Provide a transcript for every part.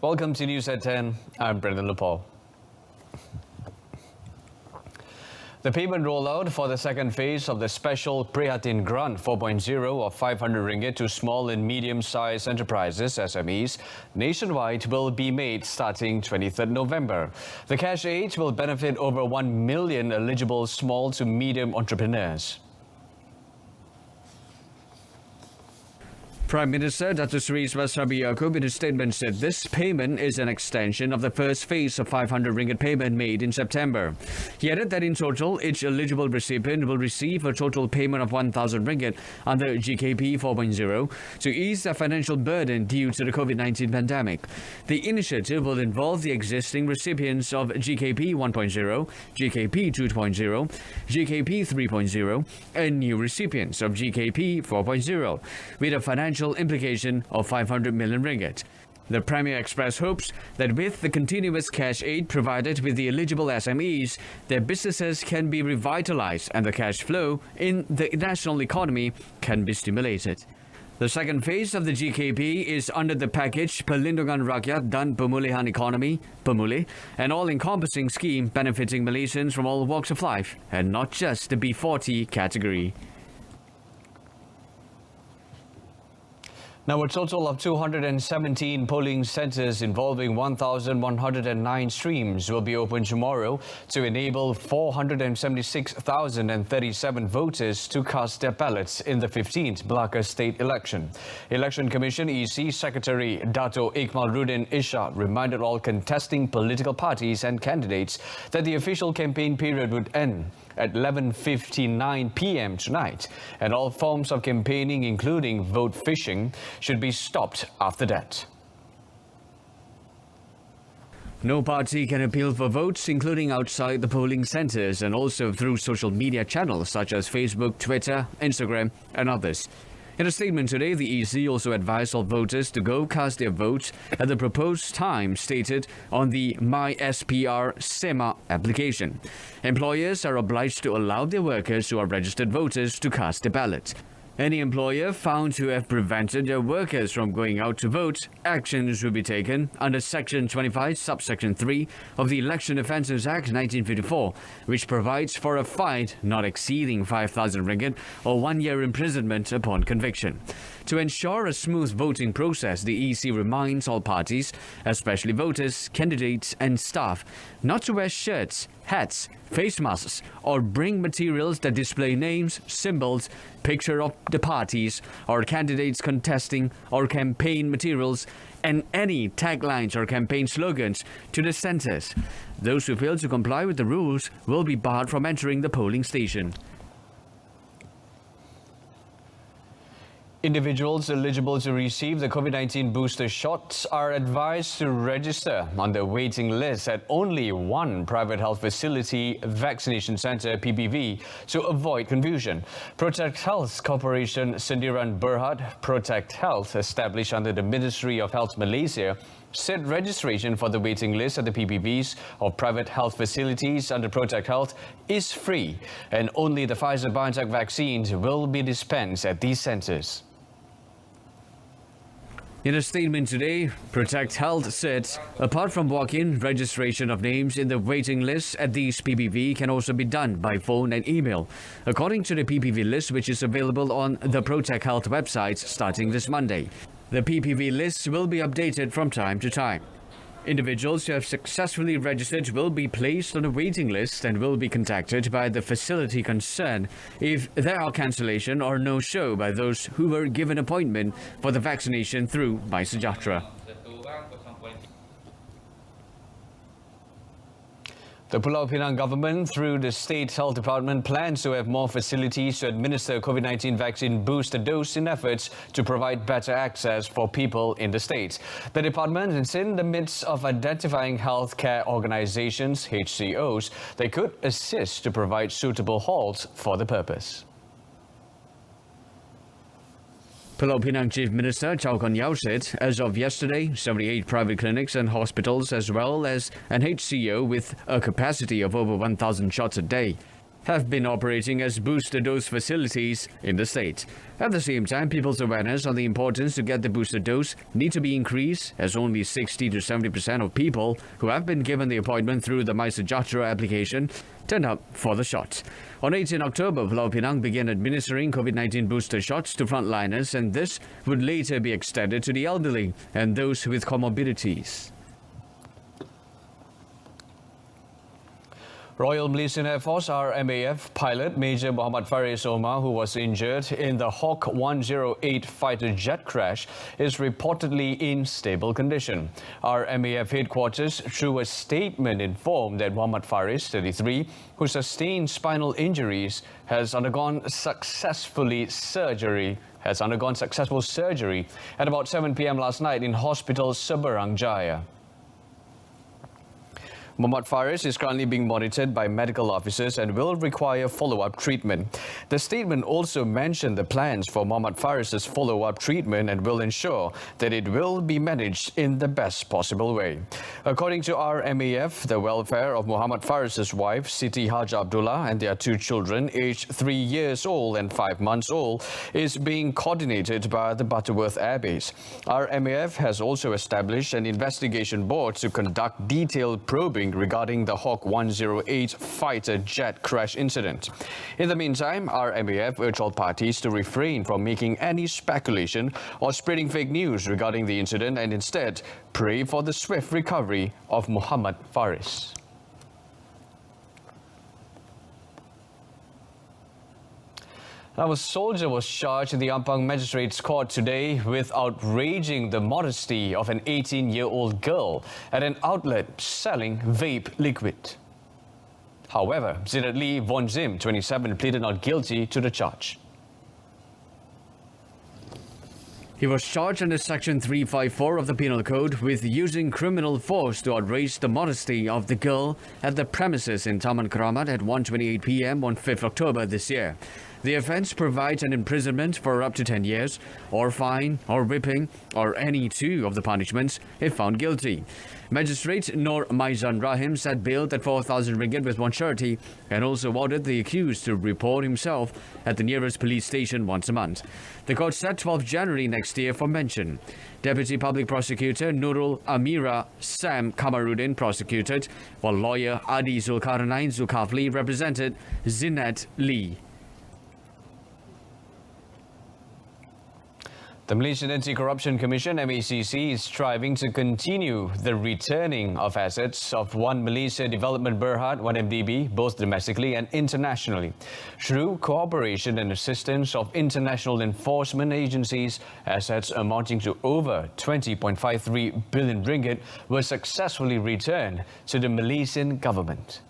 Welcome to News at 10. I'm Brendan Lupol. The payment rollout for the second phase of the special Prihatin Grant 4.0 of 500 ringgit to small and medium-sized enterprises (SMEs) nationwide will be made starting 23rd November. The cash aid will benefit over 1 million eligible small to medium entrepreneurs. Prime Minister Dr. Sri Swasabi Yaakob in a statement said this payment is an extension of the first phase of 500 ringgit payment made in September. He added that in total, each eligible recipient will receive a total payment of 1,000 ringgit under GKP 4.0 to ease the financial burden due to the COVID-19 pandemic. The initiative will involve the existing recipients of GKP 1.0, GKP 2.0, GKP 3.0, and new recipients of GKP 4.0, with a financial implication of 500 million ringgit. The Premier expressed hopes that with the continuous cash aid provided with the eligible SMEs, their businesses can be revitalized and the cash flow in the national economy can be stimulated. The second phase of the GKP is under the package Perlindungan Rakyat dan Pemulihan Ekonomi (PEMULI), an all-encompassing scheme benefiting Malaysians from all walks of life and not just the B40 category. Now, a total of 217 polling centres involving 1,109 streams will be open tomorrow to enable 476,037 voters to cast their ballots in the 15th Melaka state election. Election Commission EC Secretary Dato' Ikmalruddin Ishak reminded all contesting political parties and candidates that the official campaign period would end at 11:59 p.m. tonight, and all forms of campaigning, including vote phishing, should be stopped after that. No party can appeal for votes, including outside the polling centres and also through social media channels such as Facebook, Twitter, Instagram, and others. In a statement today, the EC also advised all voters to go cast their votes at the proposed time stated on the MySPR SEMA application. Employers are obliged to allow their workers who are registered voters to cast their ballot. Any employer found to have prevented their workers from going out to vote, actions will be taken under Section 25, Subsection 3 of the Election Offences Act 1954, which provides for a fine not exceeding 5,000 ringgit or 1 year imprisonment upon conviction. To ensure a smooth voting process, the EC reminds all parties, especially voters, candidates and staff, not to wear shirts, hats, face masks, or bring materials that display names, symbols, picture of the parties or candidates contesting, or campaign materials, and any taglines or campaign slogans to the centres. Those who fail to comply with the rules will be barred from entering the polling station. Individuals eligible to receive the COVID-19 booster shots are advised to register on the waiting list at only one private health facility vaccination centre (PPV) to avoid confusion. Protect Health Corporation Sendirian Berhad Protect Health, established under the Ministry of Health Malaysia, said registration for the waiting list at the PPVs of private health facilities under Protect Health is free, and only the Pfizer-BioNTech vaccines will be dispensed at these centres. In a statement today, Protect Health said, apart from walk-in, registration of names in the waiting list at these PPV can also be done by phone and email, according to the PPV list, which is available on the Protect Health website starting this Monday. The PPV list will be updated from time to time. Individuals who have successfully registered will be placed on a waiting list and will be contacted by the facility concerned if there are cancellation or no-show by those who were given appointment for the vaccination through MySejahtera. The Pulau Pinang government, through the State Health Department, plans to have more facilities to administer COVID-19 vaccine booster dose in efforts to provide better access for people in the state. The department is in the midst of identifying healthcare organizations, HCOs, that could assist to provide suitable halls for the purpose. Pulau Pinang Chief Minister Chow Kon Yeow said, as of yesterday, 78 private clinics and hospitals as well as an HCO with a capacity of over 1,000 shots a day have been operating as booster dose facilities in the state. At the same time, people's awareness on the importance to get the booster dose need to be increased, as only 60 to 70% of people who have been given the appointment through the MySejahtera application turned up for the shot. On 18 October, Pulau Pinang began administering COVID-19 booster shots to frontliners, and this would later be extended to the elderly and those with comorbidities. Royal Malaysian Air Force RMAF pilot Major Muhammad Faris Omar, who was injured in the Hawk 108 fighter jet crash, is reportedly in stable condition. RMAF headquarters, through a statement, informed that Muhammad Faris, 33, who sustained spinal injuries, has undergone successful surgery at about 7 p.m. last night in Hospital Seberang Jaya. Muhammad Faris is currently being monitored by medical officers and will require follow-up treatment. The statement also mentioned the plans for Muhammad Faris's follow-up treatment and will ensure that it will be managed in the best possible way. According to RMAF, the welfare of Muhammad Faris's wife, Siti Haj Abdullah, and their 2 children, aged 3 years old and 5 months old, is being coordinated by the Butterworth Air Base. RMAF has also established an investigation board to conduct detailed probing regarding the Hawk 108 fighter jet crash incident. In the meantime, RMAF urged all parties to refrain from making any speculation or spreading fake news regarding the incident and instead pray for the swift recovery of Muhammad Faris. Now, a soldier was charged in the Ampang Magistrates Court today with outraging the modesty of an 18-year-old girl at an outlet selling vape liquid. However, Zinat Lee Von Zim, 27, pleaded not guilty to the charge. He was charged under Section 354 of the Penal Code with using criminal force to outrage the modesty of the girl at the premises in Taman Keramat at 1:28 p.m. on 5th October this year. The offence provides an imprisonment for up to 10 years, or fine, or whipping, or any 2 of the punishments if found guilty. Magistrate Nur Maizan Rahim set bail at 4,000 ringgit with one surety and also ordered the accused to report himself at the nearest police station once a month. The court set 12 January next year for mention. Deputy Public Prosecutor Nurul Amira Sam Kamarudin prosecuted, while lawyer Adi Zulkarnain Zulkafli represented Zinat Lee. The Malaysian Anti-Corruption Commission (MACC) is striving to continue the returning of assets of One Malaysia Development Berhad, 1MDB, both domestically and internationally. Through cooperation and assistance of international enforcement agencies, assets amounting to over 20.53 billion ringgit were successfully returned to the Malaysian government.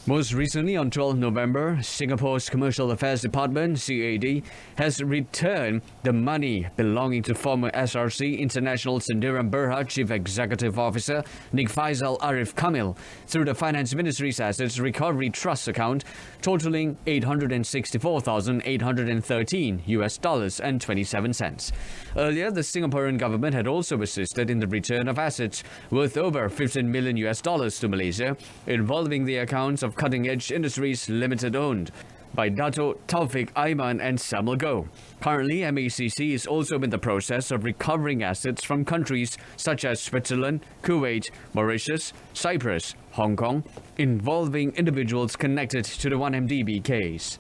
Most recently, on 12 November, Singapore's Commercial Affairs Department, CAD, has returned the money belonging to former SRC International Sendirian Berhad Chief Executive Officer Nik Faisal Arif Kamil through the Finance Ministry's Assets Recovery Trust account, totaling $864,813 Earlier, the Singaporean government had also assisted in the return of assets worth over $15 million to Malaysia, involving the accounts of Cutting Edge Industries Limited, owned by Dato Taufik Aiman and Samuel Goh. Currently, MACC is also in the process of recovering assets from countries such as Switzerland, Kuwait, Mauritius, Cyprus, Hong Kong, involving individuals connected to the 1MDB case.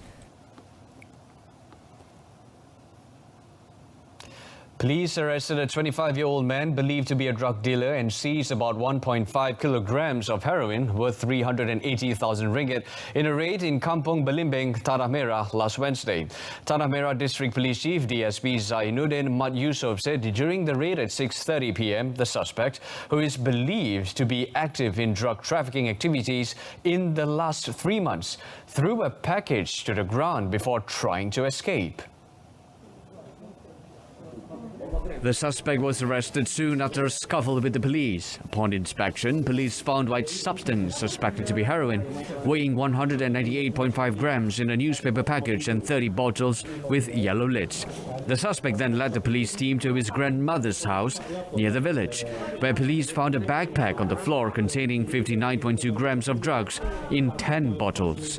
Police arrested a 25-year-old man believed to be a drug dealer and seized about 1.5 kilograms of heroin worth 380,000 ringgit in a raid in Kampung Belimbing, Tanah Merah last Wednesday. Tanah Merah District Police Chief DSP Zainuddin Mat Yusof said during the raid at 6:30 p.m, the suspect, who is believed to be active in drug trafficking activities in the last 3 months, threw a package to the ground before trying to escape. The suspect was arrested soon after a scuffle with the police. Upon inspection, police found white substance suspected to be heroin, weighing 198.5 grams in a newspaper package and 30 bottles with yellow lids. The suspect then led the police team to his grandmother's house near the village, where police found a backpack on the floor containing 59.2 grams of drugs in 10 bottles.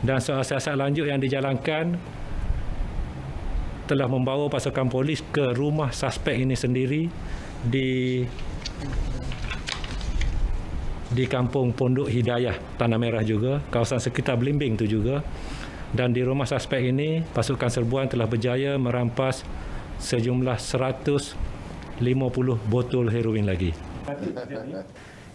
Dan soal siasat lanjut yang dijalankan telah membawa pasukan polis ke rumah suspek ini sendiri di kampung Pondok Hidayah, Tanah Merah juga, kawasan sekitar Belimbing tu juga. Dan di rumah suspek ini, pasukan serbuan telah berjaya merampas sejumlah 150 botol heroin lagi.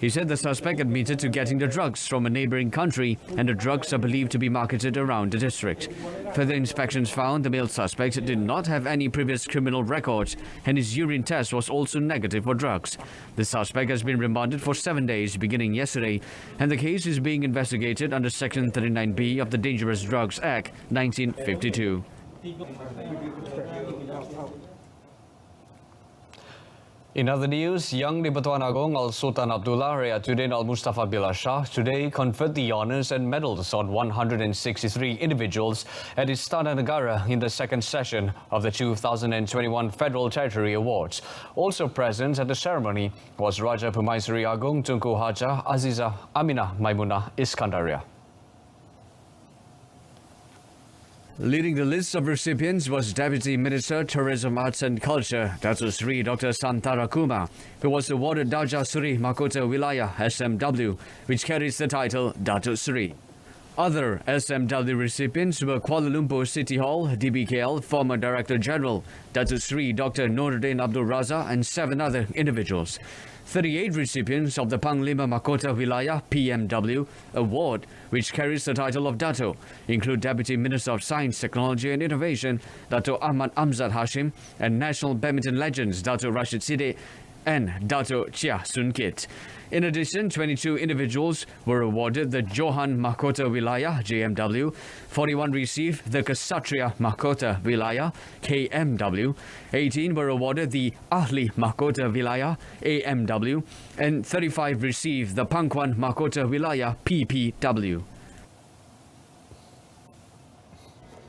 He said the suspect admitted to getting the drugs from a neighboring country and the drugs are believed to be marketed around the district. Further inspections found the male suspect did not have any previous criminal records and his urine test was also negative for drugs. The suspect has been remanded for 7 days beginning yesterday and the case is being investigated under Section 39B of the Dangerous Drugs Act 1952. In other news, Yang di-Pertuan Agong Al-Sultan Abdullah Riyatuddin Al-Mustafa Billah Shah today conferred the honours and medals on 163 individuals at Istana Negara in the second session of the 2021 Federal Territory Awards. Also present at the ceremony was Raja Pemaisuri Agong Tunku Haja Aziza Aminah Maimunah Iskandaria. Leading the list of recipients was Deputy Minister Tourism, Arts and Culture, Datuk Seri Dr. Santara Kumar, who was awarded Darjah Suri Mahkota Wilayah SMW, which carries the title Datuk Seri. Other SMW recipients were Kuala Lumpur City Hall, DBKL, former Director General, Datuk Seri Dr. Noordin Abdul Raza and 7 other individuals. 38 recipients of the Panglima Mahkota Wilayah PMW Award, which carries the title of Dato, include Deputy Minister of Science, Technology and Innovation, Dato Ahmad Amzad Hashim, and national badminton legends Dato Rashid Siddiq and Dato Chia Sun Kit. In addition, 22 individuals were awarded the Johan Mahkota Wilayah JMW, 41 received the Ksatria Mahkota Wilayah KMW, 18 were awarded the Ahli Mahkota Wilayah AMW, and 35 received the Pangkuan Mahkota Wilayah PPW.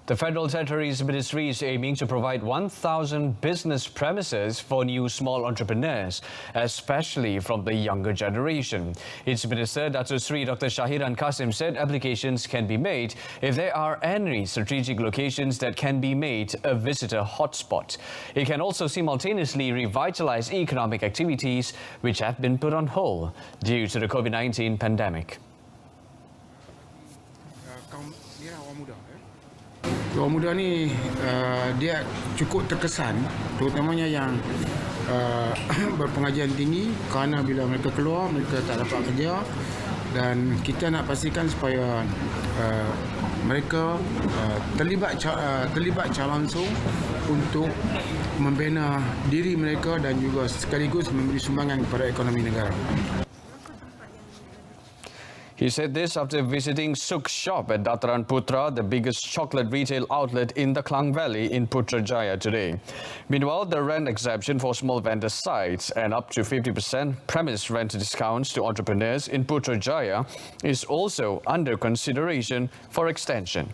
The Federal Territories Ministry is aiming to provide 1,000 business premises for new small entrepreneurs, especially from the younger generation. Its Minister, Datuk Seri Dr. Shahiran Kasim, said applications can be made if there are any strategic locations that can be made a visitor hotspot. It can also simultaneously revitalize economic activities which have been put on hold due to the COVID-19 pandemic. Orang muda ni dia cukup terkesan, terutamanya yang berpengajian tinggi, kerana bila mereka keluar mereka tak dapat kerja dan kita nak pastikan supaya mereka terlibat secara langsung untuk membina diri mereka dan juga sekaligus memberi sumbangan kepada ekonomi negara. He said this after visiting Suk Shop at Dataran Putra, the biggest chocolate retail outlet in the Klang Valley in Putrajaya today. Meanwhile, the rent exemption for small vendor sites and up to 50% premise rent discounts to entrepreneurs in Putrajaya is also under consideration for extension.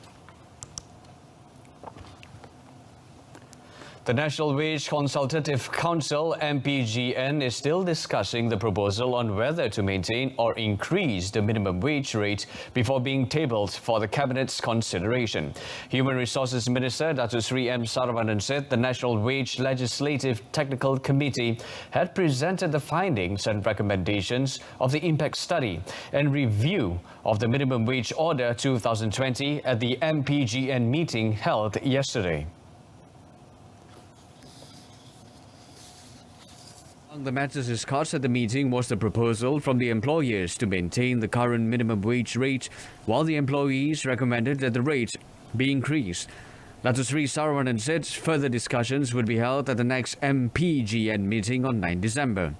The National Wage Consultative Council (MPGN) is still discussing the proposal on whether to maintain or increase the minimum wage rate before being tabled for the Cabinet's consideration. Human Resources Minister Datuk Seri M. Saravanan said the National Wage Legislative Technical Committee had presented the findings and recommendations of the impact study and review of the Minimum Wage Order 2020 at the MPGN meeting held yesterday. Among the matters discussed at the meeting was the proposal from the employers to maintain the current minimum wage rate, while the employees recommended that the rate be increased. Datuk Seri Saravanan said further discussions would be held at the next MPGN meeting on 9 December.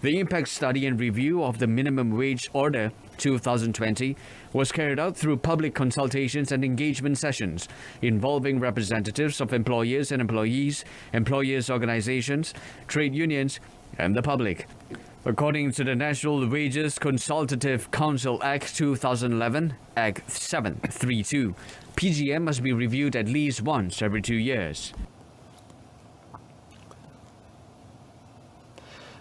The impact study and review of the Minimum Wage Order 2020 was carried out through public consultations and engagement sessions involving representatives of employers and employees, employers' organizations, trade unions, and the public. According to the National Wages Consultative Council Act 2011, Act 732, PGM must be reviewed at least once every 2 years.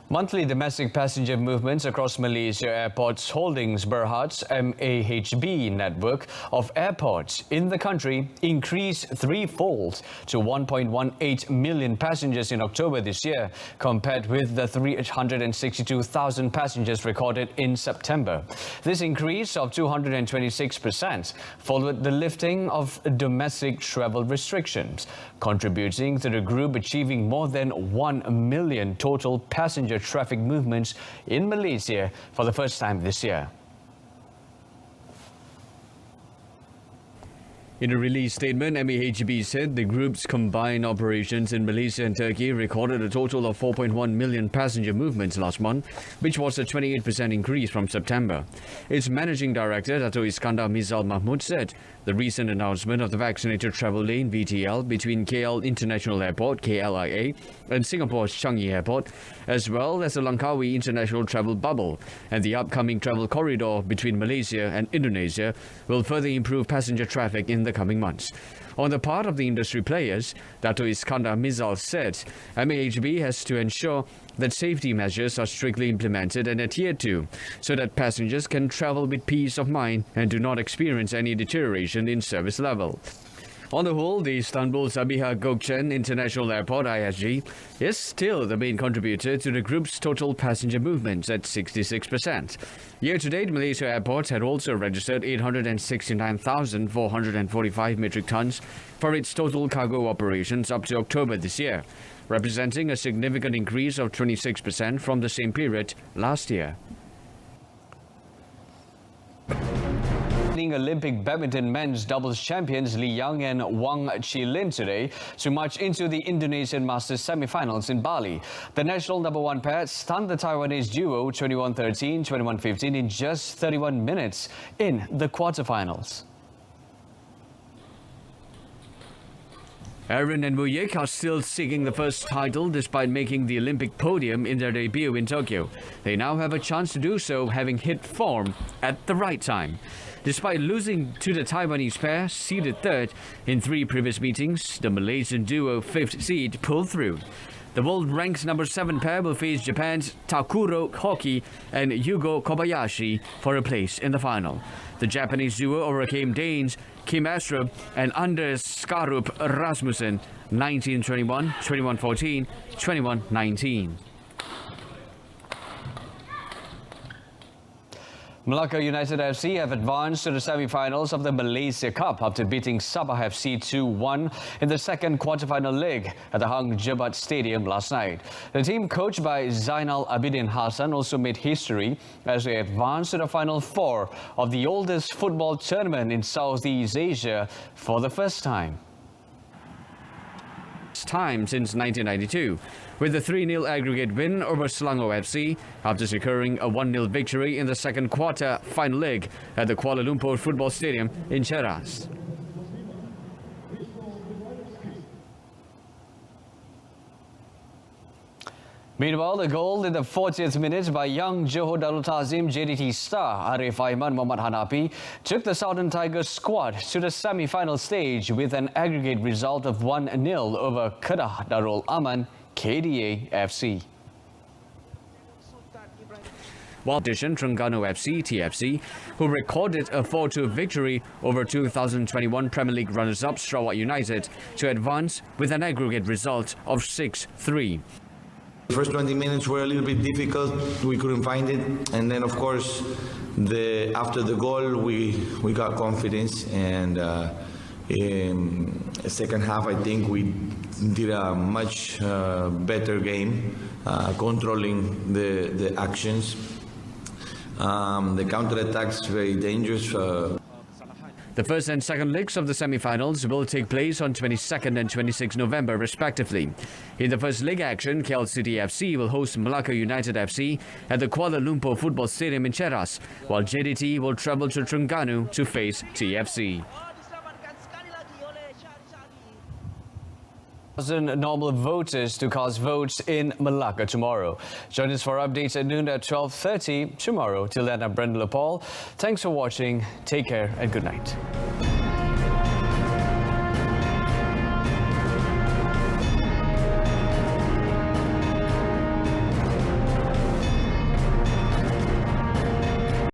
Monthly domestic passenger movements across Malaysia Airports Holdings Berhad's MAHB network of airports in the country increased threefold to 1.18 million passengers in October this year, compared with the 362,000 passengers recorded in September. This increase of 226% followed the lifting of domestic travel restrictions, contributing to the group achieving more than 1 million total passenger traffic movements in Malaysia for the first time this year. In a release statement, MAHB said the group's combined operations in Malaysia and Turkey recorded a total of 4.1 million passenger movements last month, which was a 28% increase from September. Its managing director, Dato' Iskandar Mizal Mahmud, said the recent announcement of the vaccinated travel lane VTL between KL International Airport KLIA and Singapore's Changi Airport, as well as the Langkawi International Travel Bubble and the upcoming travel corridor between Malaysia and Indonesia will further improve passenger traffic in the coming months. On the part of the industry players, Dato' Iskandar Mizal said MAHB has to ensure that safety measures are strictly implemented and adhered to, so that passengers can travel with peace of mind and do not experience any deterioration in service level. On the whole, the Istanbul Sabiha Gökçen International Airport ISG is still the main contributor to the group's total passenger movements at 66%. Year-to-date, Malaysia airports had also registered 869,445 metric tons for its total cargo operations up to October this year, representing a significant increase of 26% from the same period last year. Olympic badminton men's doubles champions Li Yang and Wang Qilin today to march into the Indonesian Masters semi-finals in Bali. The national number one pair stunned the Taiwanese duo 21-13, 21-15 in just 31 minutes in the quarterfinals. Aaron and Wuyek are still seeking the first title despite making the Olympic podium in their debut in Tokyo. They now have a chance to do so, having hit form at the right time. Despite losing to the Taiwanese pair, seeded third in 3 previous meetings, the Malaysian duo 5th seed pulled through. The world-ranked number 7 pair will face Japan's Takuro Hoki and Yugo Kobayashi for a place in the final. The Japanese duo overcame Danes Kim Astrup and Anders Skarup Rasmussen 19-21, 21-14, 21-19. Malacca United FC have advanced to the semi-finals of the Malaysia Cup after beating Sabah FC 2-1 in the second quarter-final leg at the Hang Jebat Stadium last night. The team, coached by Zainal Abidin Hassan, also made history as they advanced to the final 4 of the oldest football tournament in Southeast Asia for the first time since 1992, with a 3-0 aggregate win over Selangor FC after securing a 1-0 victory in the second quarter final leg at the Kuala Lumpur Football Stadium in Cheras. Meanwhile, the goal in the 40th minute by young Johor Darul Ta'zim JDT star Arif Aiman Mohammad Hanapi took the Southern Tigers squad to the semi-final stage with an aggregate result of 1-0 over Kedah Darul Aman KDA FC. While addition Terengganu FC TFC, who recorded a 4-2 victory over 2021 Premier League runners-up Sarawak United to advance with an aggregate result of 6-3. The first 20 minutes were a little bit difficult. We couldn't find it, and then of course, after the goal, we got confidence, and in the second half, I think we did a much better game, controlling the actions. The counter-attacks very dangerous. The first and second legs of the semi-finals will take place on 22nd and 26th November respectively. In the first leg action, KL City FC will host Malacca United FC at the Kuala Lumpur Football Stadium in Cheras, while JDT will travel to Terengganu to face TFC. normal voters to cast votes in Malacca tomorrow. Join us for updates at noon at 12:30 tomorrow. Till then, I'm Brendan Paul. Thanks for watching. Take care and good night.